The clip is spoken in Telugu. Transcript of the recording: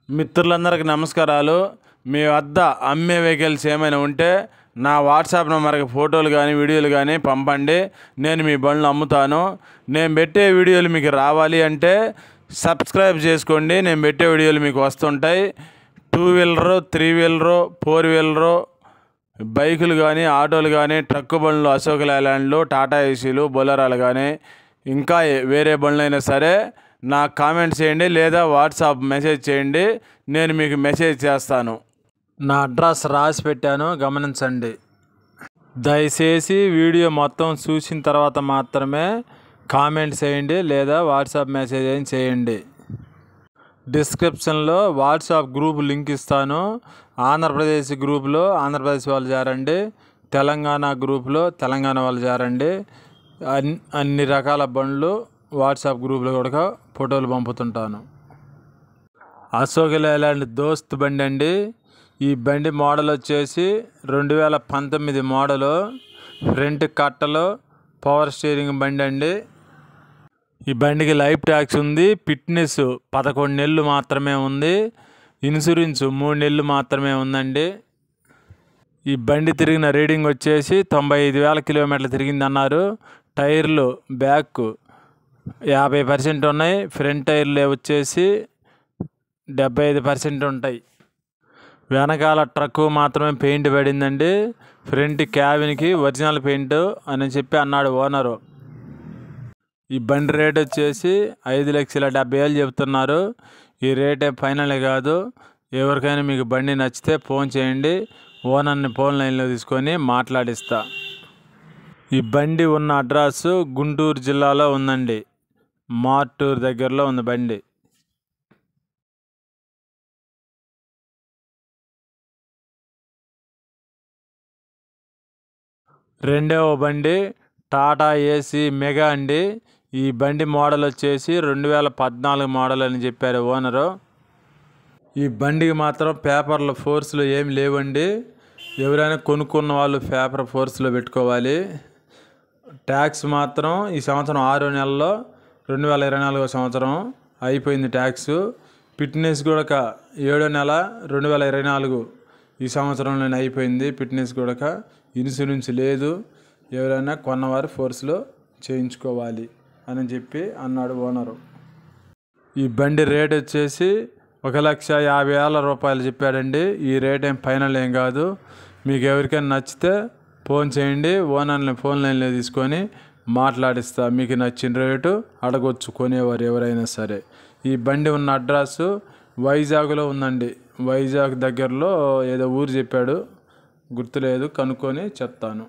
మిత్రులందరికీ నమస్కారాలు. మీ వద్ద అమ్మే వెహికల్స్ ఏమైనా ఉంటే నా వాట్సాప్ నెంబర్కి ఫోటోలు కానీ వీడియోలు కానీ పంపండి. నేను మీ బండ్లు అమ్ముతాను. నేను పెట్టే వీడియోలు మీకు రావాలి అంటే సబ్స్క్రైబ్ చేసుకోండి. నేను పెట్టే వీడియోలు మీకు వస్తుంటాయి. 2 వీలరు, 3 వీలరు, 4 వీలరు బైకులు కానీ, ఆటోలు కానీ, ట్రక్కు బండ్లు, అశోక్ లేలాండ్లు, టాటా ఏసీలు, బొలెరోలు కానీ ఇంకా వేరే బండ్లు అయినా సరే నాకు కామెంట్ చేయండి లేదా వాట్సాప్ మెసేజ్ చేయండి. నేను మీకు మెసేజ్ చేస్తాను. నా అడ్రస్ రాసి పెట్టాను, గమనించండి. దయచేసి వీడియో మొత్తం చూసిన తర్వాత మాత్రమే కామెంట్ చేయండి లేదా వాట్సాప్ మెసేజ్ చేయండి. డిస్క్రిప్షన్లో వాట్సాప్ గ్రూప్ లింక్ ఇస్తాను. ఆంధ్రప్రదేశ్ గ్రూప్లో ఆంధ్రప్రదేశ్ వాళ్ళు చేరండి, తెలంగాణ గ్రూప్లో తెలంగాణ వాళ్ళు చేరండి. అన్ని రకాల బండ్లు వాట్సాప్ గ్రూప్లో కూడా ఫోటోలు పంపుతుంటాను. అశోక్ లేలాండ్ దోస్త్ బండి అండి. ఈ బండి మోడల్ వచ్చేసి 2019 మోడలు. ఫ్రంట్ కట్టలో పవర్ స్టీరింగ్ బండి అండి. ఈ బండికి లైఫ్ ట్యాక్స్ ఉంది. ఫిట్నెస్ 11 నెలలు మాత్రమే ఉంది. ఇన్సూరెన్స్ 3 నెలలు మాత్రమే ఉందండి. ఈ బండి తిరిగిన రీడింగ్ వచ్చేసి 95,000 కిలోమీటర్లు తిరిగింది అన్నారు. టైర్లు బ్యాక్ 50% ఉన్నాయి. ఫ్రంట్ టైర్లు వచ్చేసి 75% ఉంటాయి. వెనకాల ట్రక్కు మాత్రమే పెయింట్ పడిందండి. ఫ్రంట్ క్యాబిన్కి ఒరిజినల్ పెయింట్ అని చెప్పి అన్నాడు ఓనరు. ఈ బండి రేట్ వచ్చేసి 5,70,000 చెప్తున్నారు. ఈ రేటే ఫైనల్ కాదు. ఎవరికైనా మీకు బండి నచ్చితే ఫోన్ చేయండి. ఓనర్ని ఫోన్ లైన్లో తీసుకొని మాట్లాడిస్తా. ఈ బండి ఉన్న అడ్రస్ గుంటూరు జిల్లాలో ఉందండి. మార్టూరు దగ్గరలో ఉంది బండి. రెండవ బండి టాటా ఏసీ మెగా అండి. ఈ బండి మోడల్ వచ్చేసి 2014 మోడల్ అని చెప్పారు ఓనరు. ఈ బండికి మాత్రం పేపర్ల ఫోర్స్లో ఏమి లేవండి. ఎవరైనా కొనుక్కున్న వాళ్ళు పేపర్ ఫోర్స్లో పెట్టుకోవాలి. ట్యాక్స్ మాత్రం ఈ సంవత్సరం 6వ నెలలో 2024 సంవత్సరం అయిపోయింది ట్యాక్స్. ఫిట్నెస్ కూడా 7వ నెల 2024 ఈ సంవత్సరంలోనే అయిపోయింది. ఫిట్నెస్ కూడా ఇన్సూరెన్స్ లేదు. ఎవరైనా కొన్నవారు ఫోర్స్లో చేయించుకోవాలి అని చెప్పి అన్నాడు ఓనరు. ఈ బండి రేట్ వచ్చేసి 1,50,000 రూపాయలు చెప్పాడండి. ఈ రేట్ ఏం ఫైనల్ ఏం కాదు. మీకు ఎవరికైనా నచ్చితే ఫోన్ చేయండి. ఓనర్ని ఫోన్ లైన్లో తీసుకొని మాట్లాడిస్తా. మీకు నచ్చిన రేటు అడగొచ్చు కొనేవారు ఎవరైనా సరే. ఈ బండి ఉన్న అడ్రస్ వైజాగ్లో ఉందండి. వైజాగ్ దగ్గరలో ఏదో ఊరు చెప్పాడు, గుర్తులేదు, కనుక్కొని చెప్తాను.